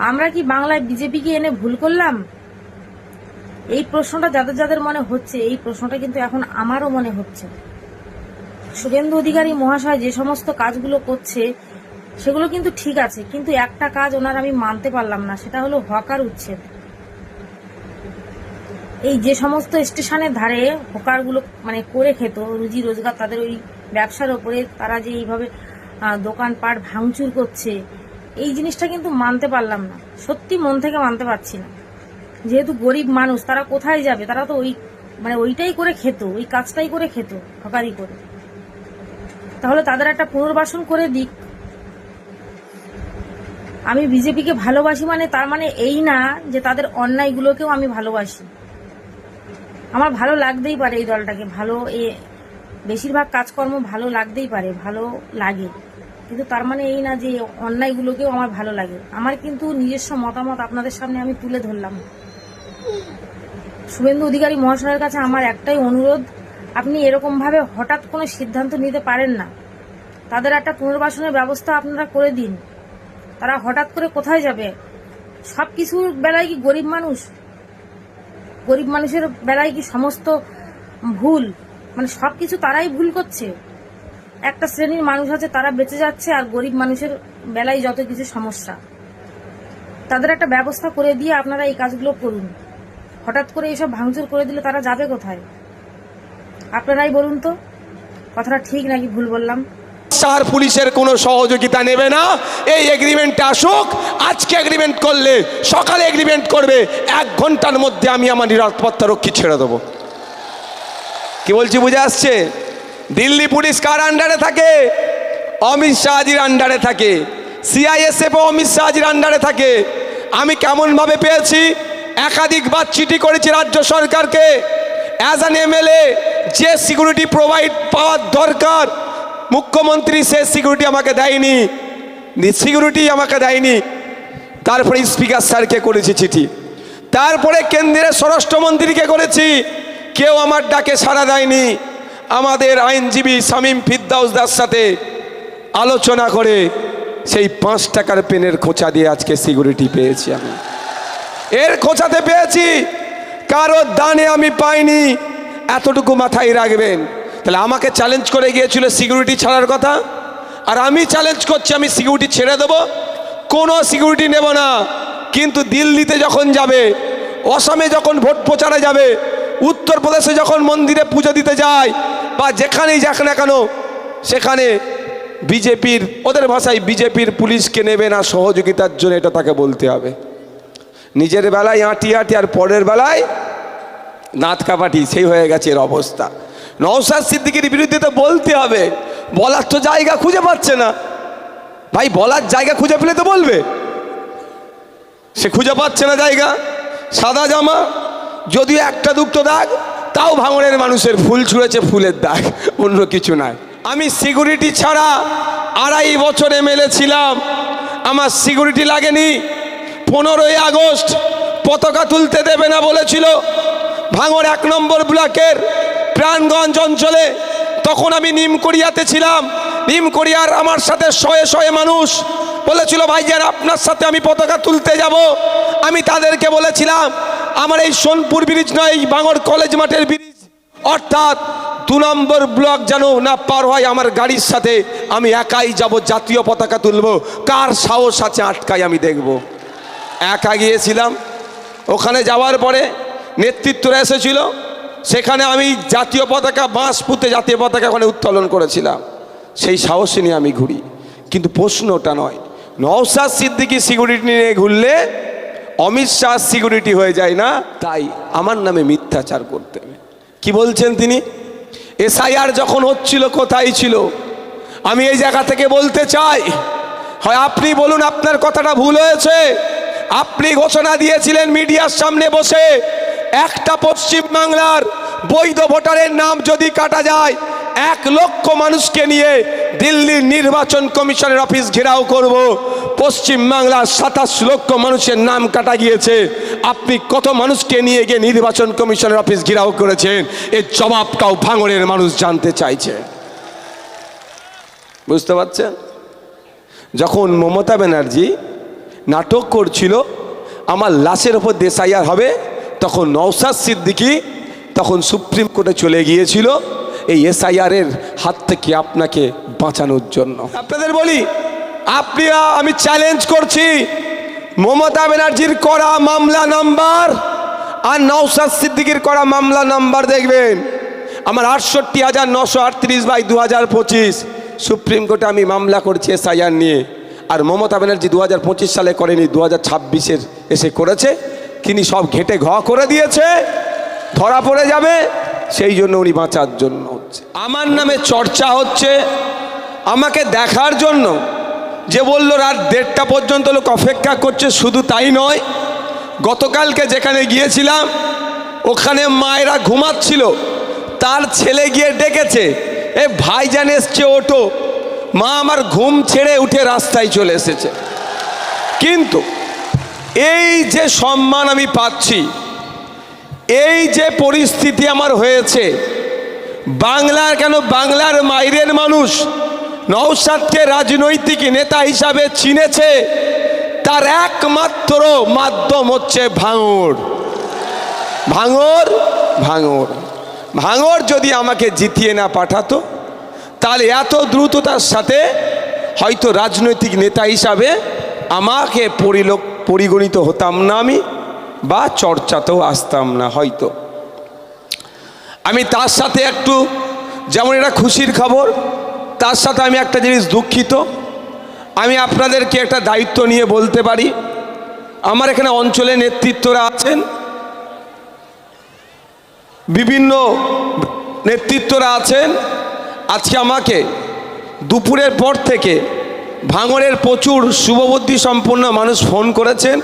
আমরা কি বাংলায় বিজেপিকে এনে ভুল করলাম? এই প্রশ্নটা যাদের যাদের মনে হচ্ছে, এই প্রশ্নটা কিন্তু এখন আমারও মনে হচ্ছে। শুভেন্দু অধিকারী মহাশয় যে সমস্ত কাজগুলো করছে সেগুলো কিন্তু ঠিক আছে, কিন্তু একটা কাজ ওনার আমি মানতে পারলাম না, সেটা হলো হকার উচ্ছেদ। এই যে সমস্ত স্টেশনের ধারে হকারগুলো মানে করে খেত, রুজি রোজগার তাদের ওই ব্যবসার ওপরে, তারা যে এইভাবে দোকানপাট ভাঙচুর করছে, এই জিনিসটা কিন্তু মানতে পারলাম না, সত্যি মন থেকে মানতে পারছি না। যেহেতু গরিব মানুষ, তারা কোথায় যাবে? তারা তো ওই মানে ওইটাই করে খেত, ওই কাজটাই করে খেত, হকারি করে। তাহলে তাদের একটা পুনর্বাসন করে দিক। আমি বিজেপিকে ভালোবাসি মানে তার মানে এই না যে তাদের অন্যায়গুলোকেও আমি ভালোবাসি। আমার ভালো লাগতেই পারে এই দলটাকে, ভালো বেশিরভাগ কাজকর্ম ভালো লাগতেই পারে, ভালো লাগে, কিন্তু তার মানে এই না যে অন্যায়গুলোকেও আমার ভালো লাগে। আমার কিন্তু নিজস্ব মতামত আপনাদের সামনে আমি তুলে ধরলাম। শুভেন্দু অধিকারী মহাশয়ের কাছে আমার একটাই অনুরোধ, আপনি এরকম ভাবে হঠাৎ কোনো সিদ্ধান্ত নিতে পারেন না। তাদের একটা পুনর্বাসনের ব্যবস্থা আপনারা করে দিন। তারা হঠাৎ করে কোথায় যাবে? সবকিছুর বেলায় কি গরিব মানুষের বেলায় কি সমস্ত ভুল? মানে সবকিছু তারাই ভুল করছে। একটা শ্রেণীর মানুষ আছে, তারা বেঁচে যাচ্ছে, আর গরিব মানুষের বেলায় যত কিছু সমস্যা। তাদের একটা ব্যবস্থা করে দিয়ে আপনারা এই কাজগুলো করুন। হঠাৎ করে এইসব ভাঙচুর করে দিলে তারা যাবে কোথায়? আপনারাই বলুন তো, কথাটা ঠিক নাকি ভুল বললাম? স্যার পুলিশের কোনো সহযোগিতা নেবে না। এই এগ্রিমেন্টে আসুক, আজকে এগ্রিমেন্ট করলে সকালে এগ্রিমেন্ট করবে, 1 ঘন্টার মধ্যে আমি আমার নিরাপত্তা রক্ষী ছেড়ে দেবো। কি বলছি বুঝে আসছে? দিল্লি পুলিশ কার আন্ডারে থাকে? অমিত শাহজির আন্ডারে থাকে। সিআইএসএফ অমিত শাহজির আন্ডারে থাকে। আমি কেমনভাবে পেয়েছি? একাধিকবার চিঠি করেছি রাজ্য সরকারকে। অ্যাজ অ্যান এমএলএ যে সিকিউরিটি প্রোভাইড পাওয়ার দরকার, মুখ্যমন্ত্রী সে সিকিউরিটি আমাকে দেয়নি। তারপরে স্পিকার স্যারকে করেছি চিঠি, তারপরে কেন্দ্রের স্বরাষ্ট্রমন্ত্রীকে করেছি, কেউ আমার ডাকে সাড়া দেয়নি। আমাদের আইনজীবী শামীম ফিরদাউসদার সাথে আলোচনা করে সেই 5 টাকার পেনের খোঁচা দিয়ে আজকে সিকিউরিটি পেয়েছি। আমি এর খোঁচাতে পেয়েছি, কারোর দানে আমি পাইনি। এতটুকু মাথায় রাখবেন। তাহলে আমাকে চ্যালেঞ্জ করে গিয়েছিল সিকিউরিটি ছাড়ার কথা, আর আমি চ্যালেঞ্জ করছি আমি সিকিউরিটি ছেড়ে দেবো, কোনো সিকিউরিটি নেব না। কিন্তু দিল্লিতে যখন যাবে, অসমে যখন ভোট প্রচারে যাবে, উত্তরপ্রদেশে যখন মন্দিরে পুজো দিতে যায়, বা যেখানেই যাক না কেন, সেখানে বিজেপির, ওদের ভাষায় বিজেপির পুলিশকে নেবে না সহযোগিতার জন্য, এটা তাকে বলতে হবে। নিজের বেলায় আঁটি আর পরের বেলায় দাঁত কাপাটি, সেই হয়ে গেছে এর অবস্থা। নওশাদ সিদ্দিকীর বিরুদ্ধে তো বলতে হবে, বলার তো জায়গা খুঁজে পাচ্ছে না। ভাই বলার জায়গা খুঁজে পেলে তো বলবে, সে খুঁজে পাচ্ছে না জায়গা। সাদা জামা, যদিও একটা দুটো দাগ, তাও ভাঙড়ের মানুষের ফুল ছুঁড়েছে, ফুলের দাগ, অন্য কিছু নাই। আমি সিকিউরিটি ছাড়া 2.5 বছর এমএলএ ছিলাম, আমার সিকিউরিটি লাগেনি। 15ই আগস্ট পতাকা তুলতে দেবে না বলেছিল ভাঙড় 1 নম্বর ব্লকের প্রাণগঞ্জ অঞ্চলে। তখন আমি নিমকড়িয়াতে ছিলাম। নিমকড়িয়ার আমার সাথে শয়ে মানুষ বলেছিল, ভাইজান আপনার সাথে আমি পতাকা তুলতে যাব। আমি তাদেরকে বলেছিলাম, আমার এই সোনপুর ব্রিজ নয়, এই ভাঙড় কলেজ মাঠের ব্রিজ, অর্থাৎ 2 নম্বর ব্লক যেন না পার হয় আমার গাড়ির সাথে, আমি একাই যাব, জাতীয় পতাকা তুলব। কার সাহস আছে আটকাই, আমি দেখব। একা গিয়েছিলাম। ওখানে যাওয়ার পরে নেতৃত্বরা এসেছিল, সেখানে আমি জাতীয় পতাকা, বাঁশ পুঁতে জাতীয় পতাকা ওখানে উত্তোলন করেছিলাম। সেই সাহসে নিয়ে আমি ঘুরি। কিন্তু প্রশ্নটা নয়, নওশাদ সিদ্দিকী সিকিউরিটি নিয়ে ঘুরলে অমিত শাহ সিকিউরিটি হয়ে যায় না, তাই আমার নামে মিথ্যাচার করতে হবে। কি বলছেন তিনি? এসআইআর যখন হচ্ছিল কোথায় ছিল? আমি এই জায়গা থেকে বলতে চাই, হয় আপনি বলুন আপনার কথাটা ভুল হয়েছে। আপনি ঘোষণা দিয়েছিলেন মিডিয়ার সামনে বসে, একটা পশ্চিম বাংলার বৈধ ভোটারের নাম যদি কাটা যায়, 1 লক্ষ মানুষকে নিয়ে দিল্লির নির্বাচন কমিশনের অফিস ঘেরাও করব। পশ্চিম বাংলার 27 লক্ষ মানুষের নাম কাটা গিয়েছে, আপনি কত মানুষকে নিয়ে গিয়ে নির্বাচন কমিশনের অফিস ঘেরাও করেছেন? এর জবাবটাও ভাঙড়ের মানুষ জানতে চাইছে। বুঝতে পারছেন? যখন মমতা ব্যানার্জি নাটক করছিল আমার লাশের ওপর এসআইআর হবে, তখন নওশাদ সিদ্দিকী তখন সুপ্রিম কোর্টে চলে গিয়েছিল এই এসআইআরের হাত থেকে আপনাকে বাঁচানোর জন্য। আপনাদের বলি, আমি চ্যালেঞ্জ করছি, মমতা ব্যানার্জির করা মামলা নাম্বার আর নওশাদ সিদ্দিকীর করা মামলা নাম্বার দেখবেন আমার 68,938/2025 সুপ্রিম কোর্টে আমি মামলা করছি এসআইআর নিয়ে। আর মমতা ব্যানার্জি 2025 সালে করেনি, 2026-এর এসে করেছে। তিনি সব ঘেটে ঘ করে দিয়েছে, ধরা পড়ে যাবে, সেই জন্য উনি বাঁচার জন্য হচ্ছে। আমার নামে চর্চা হচ্ছে আমাকে দেখার জন্য, যে বলল রাত 1:30 পর্যন্ত লোক অপেক্ষা করছে। শুধু তাই নয়, গতকালকে যেখানে গিয়েছিলাম ওখানে মায়েরা ঘুমাচ্ছিল, তার ছেলে গিয়ে ডেকেছে, এ ভাইজান এসছে ওঠো। মা আমার ঘুম ছেড়ে উঠে রাস্তায় চলে এসেছে। কিন্তু এই যে সম্মান আমি পাচ্ছি, এই যে পরিস্থিতি আমার হয়েছে, বাংলার কেন বাংলার বাইরের মানুষ নওশাদকে রাজনৈতিক নেতা হিসাবে চিনেছে, তার একমাত্র মাধ্যম হচ্ছে ভাঙড়। ভাঙড় ভাঙড় ভাঙড় যদি আমাকে জিতিয়ে না পাঠাতো, তাহলে এত দ্রুততার সাথে হয়তো রাজনৈতিক নেতা হিসাবে আমাকে পরিগণিত হতাম না আমি, বা চর্চাতেও আসতাম না হয়তো। আমি তার সাথে একটু, যেমন এটা খুশির খবর, তার সাথে আমি একটা জিনিস দুঃখিত। আমি আপনাদেরকে একটা দায়িত্ব নিয়ে বলতে পারি, আমার এখানে অঞ্চলে নেতৃত্বরা আছেন, বিভিন্ন নেতৃত্বরা আছেন। আজকে আমাকে দুপুরের পর থেকে ভাঙড়ের প্রচুর শুভবুদ্ধি সম্পন্ন মানুষ ফোন করেছেন,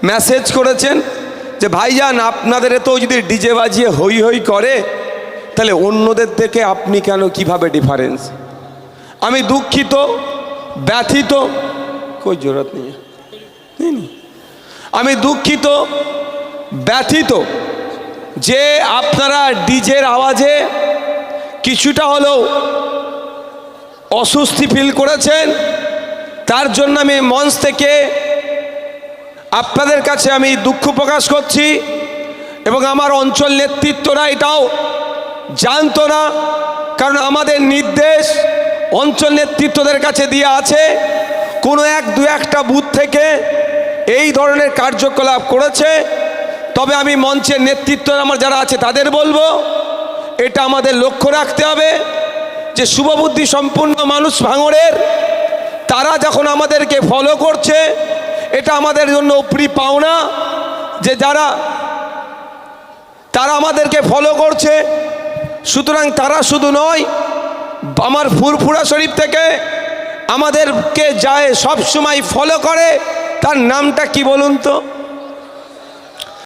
মেসেজ করেছেন যে ভাইজান আপনাদের তো যদি ডিজে বাজিয়ে হই হই করে, তাহলে অন্যদের থেকে আপনি কেন, কিভাবে ডিফারেন্স? আমি দুঃখিত, ব্যথিত, কই জরুরত নেই, আমি দুঃখিত, ব্যথিত যে আপনারা ডিজের আওয়াজে কিছুটা হলেও অস্বস্তি ফিল করেছেন। তার জন্য আমি মঞ্চ থেকে আপনাদের কাছে আমি দুঃখ প্রকাশ করছি। এবং আমার অঞ্চল নেতৃত্বরা এটাও জানতো না, কারণ আমাদের নির্দেশ অঞ্চল নেতৃত্বদের কাছে দিয়ে আছে, কোনো একটা বুথ থেকে এই ধরনের কার্যকলাপ করেছে। তবে আমি মঞ্চের নেতৃত্ব আমার যারা আছে তাদের বলবো, এটা আমাদের লক্ষ্য রাখতে হবে যে শুভবুদ্ধি সম্পন্ন মানুষ ভাঙড়ের, তারা যখন আমাদেরকে ফলো করছে, এটা আমাদের জন্য উপরি পাওনা যে তারা আমাদেরকে ফলো করছে। সুতরাং তারা শুধু নয়, আমার ফুরফুরা শরীফ থেকে আমাদেরকে যায় সব সময় ফলো করে, তার নামটা কি বলুন তো?